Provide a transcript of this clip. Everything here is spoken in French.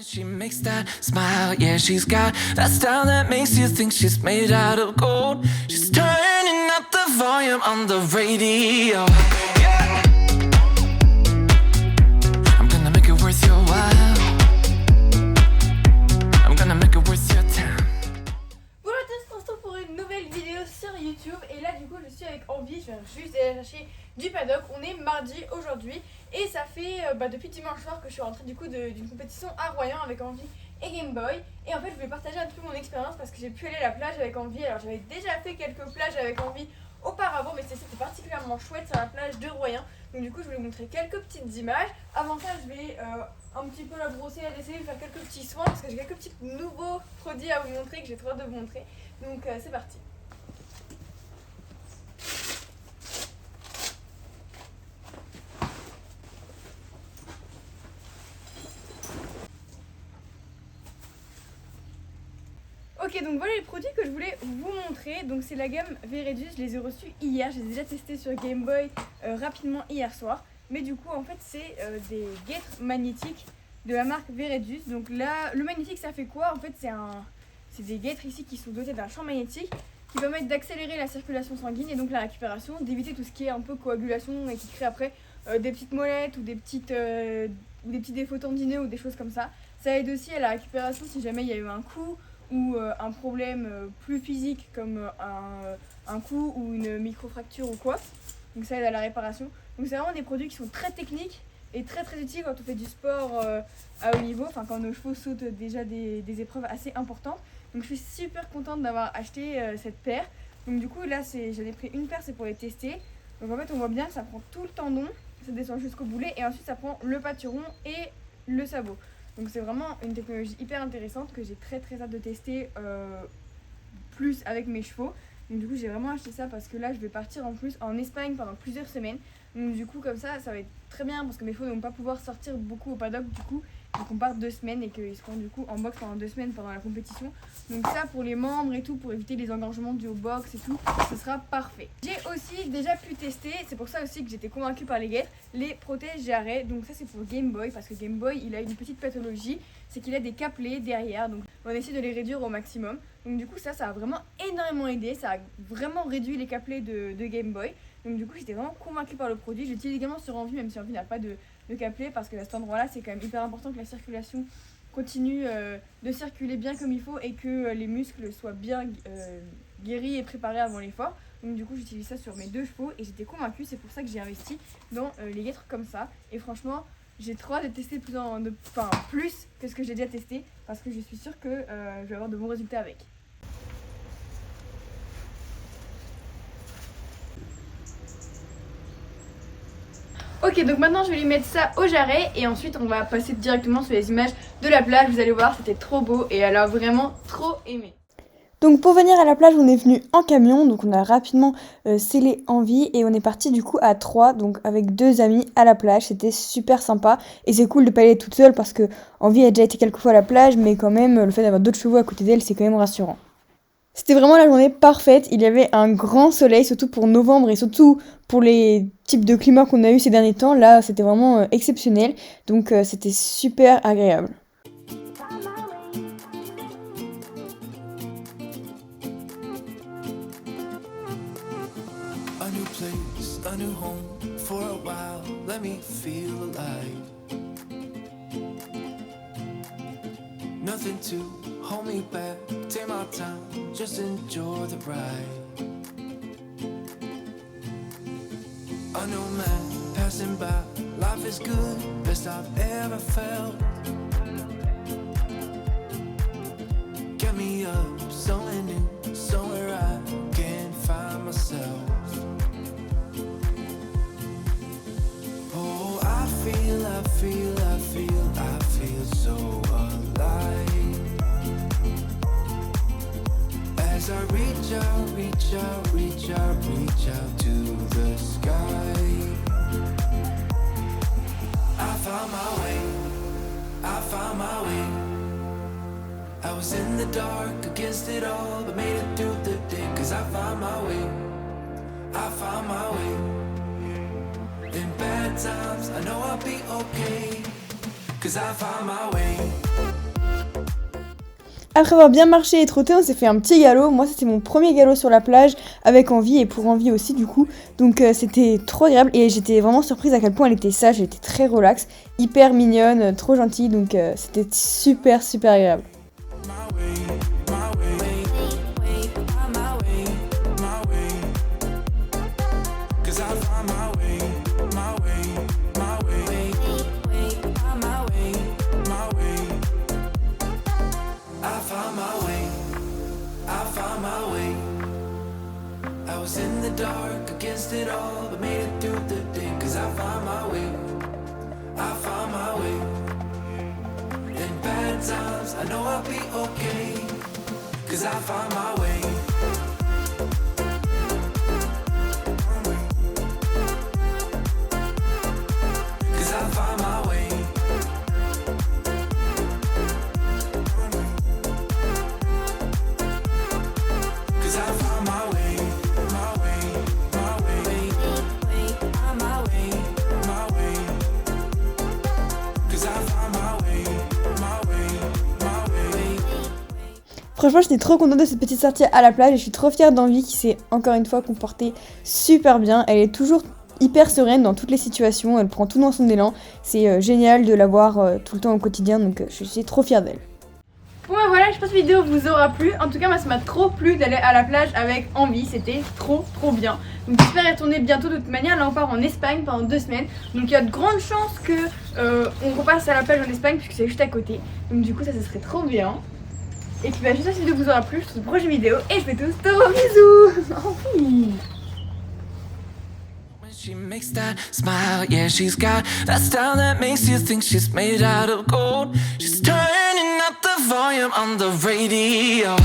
She makes that smile, yeah, she's got that style that makes you think she's made out of gold. She's turning up the volume on the radio. Yeah. I'm gonna make it worth your while. I'm gonna make it worth your time. Bonjour à tous, on se retrouve pour une nouvelle vidéo sur YouTube. Et là, du coup, je suis avec Envie. Je viens juste d'aller chercher du paddock. On est mardi aujourd'hui. Et ça fait depuis dimanche soir que je suis rentrée du coup d'une compétition à Royan avec Envie et Game Boy. Et en fait, je voulais partager un peu mon expérience parce que j'ai pu aller à la plage avec Envie. Alors, j'avais déjà fait quelques plages avec Envie auparavant, mais c'était particulièrement chouette sur la plage de Royan. Donc, du coup, je vais vous montrer quelques petites images. Avant ça, je vais un petit peu la brosser, la dessiner, faire quelques petits soins parce que j'ai quelques petits nouveaux produits à vous montrer que j'ai trop hâte de vous montrer. Donc, c'est parti. Ok, donc voilà les produits que je voulais vous montrer. Donc c'est la gamme Veredus, je les ai reçus hier, je les ai déjà testés sur Game Boy rapidement hier soir. Mais du coup en fait c'est des guêtres magnétiques de la marque Veredus. Donc là, le magnétique ça fait quoi? En fait c'est des guêtres ici qui sont dotées d'un champ magnétique qui permettent d'accélérer la circulation sanguine et donc la récupération, d'éviter tout ce qui est un peu coagulation et qui crée après des petites molettes ou des petits défauts tendineux ou des choses comme ça. Ça aide aussi à la récupération si jamais il y a eu un coup ou un problème plus physique comme un coup ou une microfracture ou quoi. Donc ça aide à la réparation. Donc c'est vraiment des produits qui sont très techniques et très très utiles quand on fait du sport à haut niveau, enfin quand nos chevaux sautent déjà des épreuves assez importantes. Donc je suis super contente d'avoir acheté cette paire. Donc du coup là j'en ai pris une paire, c'est pour les tester. Donc en fait on voit bien que ça prend tout le tendon, ça descend jusqu'au boulet et ensuite ça prend le pâturon et le sabot. Donc c'est vraiment une technologie hyper intéressante que j'ai très très hâte de tester plus avec mes chevaux. Donc du coup j'ai vraiment acheté ça parce que là je vais partir en plus en Espagne pendant plusieurs semaines. Donc du coup comme ça va être très bien parce que mes chevaux ne vont pas pouvoir sortir beaucoup au paddock du coup. Donc on part 2 semaines et qu'ils seront du coup en box pendant 2 semaines pendant la compétition. Donc ça pour les membres et tout, pour éviter les engorgements dus au box et tout, ce sera parfait. J'ai aussi déjà pu tester, c'est pour ça aussi que j'étais convaincue par les guêtres, les protèges jarrets. Donc ça c'est pour Game Boy parce que Game Boy il a une petite pathologie, c'est qu'il a des caplets derrière. Donc on essaie de les réduire au maximum. Donc du coup ça a vraiment énormément aidé, ça a vraiment réduit les caplets de Game Boy. Donc du coup j'étais vraiment convaincue par le produit. Je l'utilise également sur Envie, même si Envie n'a pas de caplets, parce que à cet endroit là c'est quand même hyper important que la circulation continue de circuler bien comme il faut et que les muscles soient bien guéris et préparés avant l'effort. Donc du coup j'utilise ça sur mes 2 chevaux et j'étais convaincue, c'est pour ça que j'ai investi dans les guêtres comme ça. Et franchement j'ai trop hâte de tester plus que ce que j'ai déjà testé parce que je suis sûre que je vais avoir de bons résultats avec. Ok, donc maintenant je vais lui mettre ça au jarret et ensuite on va passer directement sur les images de la plage. Vous allez voir, c'était trop beau et elle a vraiment trop aimé. Donc pour venir à la plage, on est venu en camion, donc on a rapidement scellé Envie et on est parti du coup à 3, donc avec 2 amis à la plage. C'était super sympa et c'est cool de pas aller toute seule parce que Envie a déjà été quelques fois à la plage, mais quand même le fait d'avoir d'autres chevaux à côté d'elle, c'est quand même rassurant. C'était vraiment la journée parfaite, il y avait un grand soleil, surtout pour novembre et surtout pour les types de climats qu'on a eu ces derniers temps. Là, c'était vraiment exceptionnel, donc c'était super agréable. A new place, a new home for a while. Let me feel alive. Nothing to hold me back. Take my time, just enjoy the ride. I know man passing by. Life is good, best I've ever felt. Get me up, somewhere new, somewhere I can find myself. Oh, I feel so alive. As I reach out to the sky. I found my way. I was in the dark against it all, but made it through the day. Cause I found my way. In bad times, I know I'll be okay. Cause I found my way. Après avoir bien marché et trotté, on s'est fait un petit galop. Moi, c'était mon premier galop sur la plage avec Envie et pour Envie aussi du coup. Donc c'était trop agréable et j'étais vraiment surprise à quel point elle était sage, elle était très relaxe, hyper mignonne, trop gentille. Donc c'était super agréable. In the dark against it all, but made it through the day. Cause I found my way, I found my way. In bad times, I know I'll be okay. Cause I found my way. Cause I found my way. Cause I found my way. Franchement, j'étais trop contente de cette petite sortie à la plage et je suis trop fière d'Envie qui s'est encore une fois comportée super bien. Elle est toujours hyper sereine dans toutes les situations, elle prend tout dans son élan. C'est génial de la voir tout le temps au quotidien, donc je suis trop fière d'elle. Bon bah voilà, j'espère que cette vidéo vous aura plu. En tout cas, moi ça m'a trop plu d'aller à la plage avec Envie, c'était trop bien. Donc j'espère y retourner bientôt. De toute manière, là on part en Espagne pendant 2 semaines. Donc il y a de grandes chances que on repasse à la plage en Espagne puisque c'est juste à côté. Donc du coup ça serait trop bien. Et puis bah j'espère que cette vidéo vous aura plu, je vous retrouve dans une prochaine vidéo et je fais tous de gros bisous. Envie. She makes that smile, yeah, she's got that style that makes you think she's made out of gold. She's turning up the volume on the radio.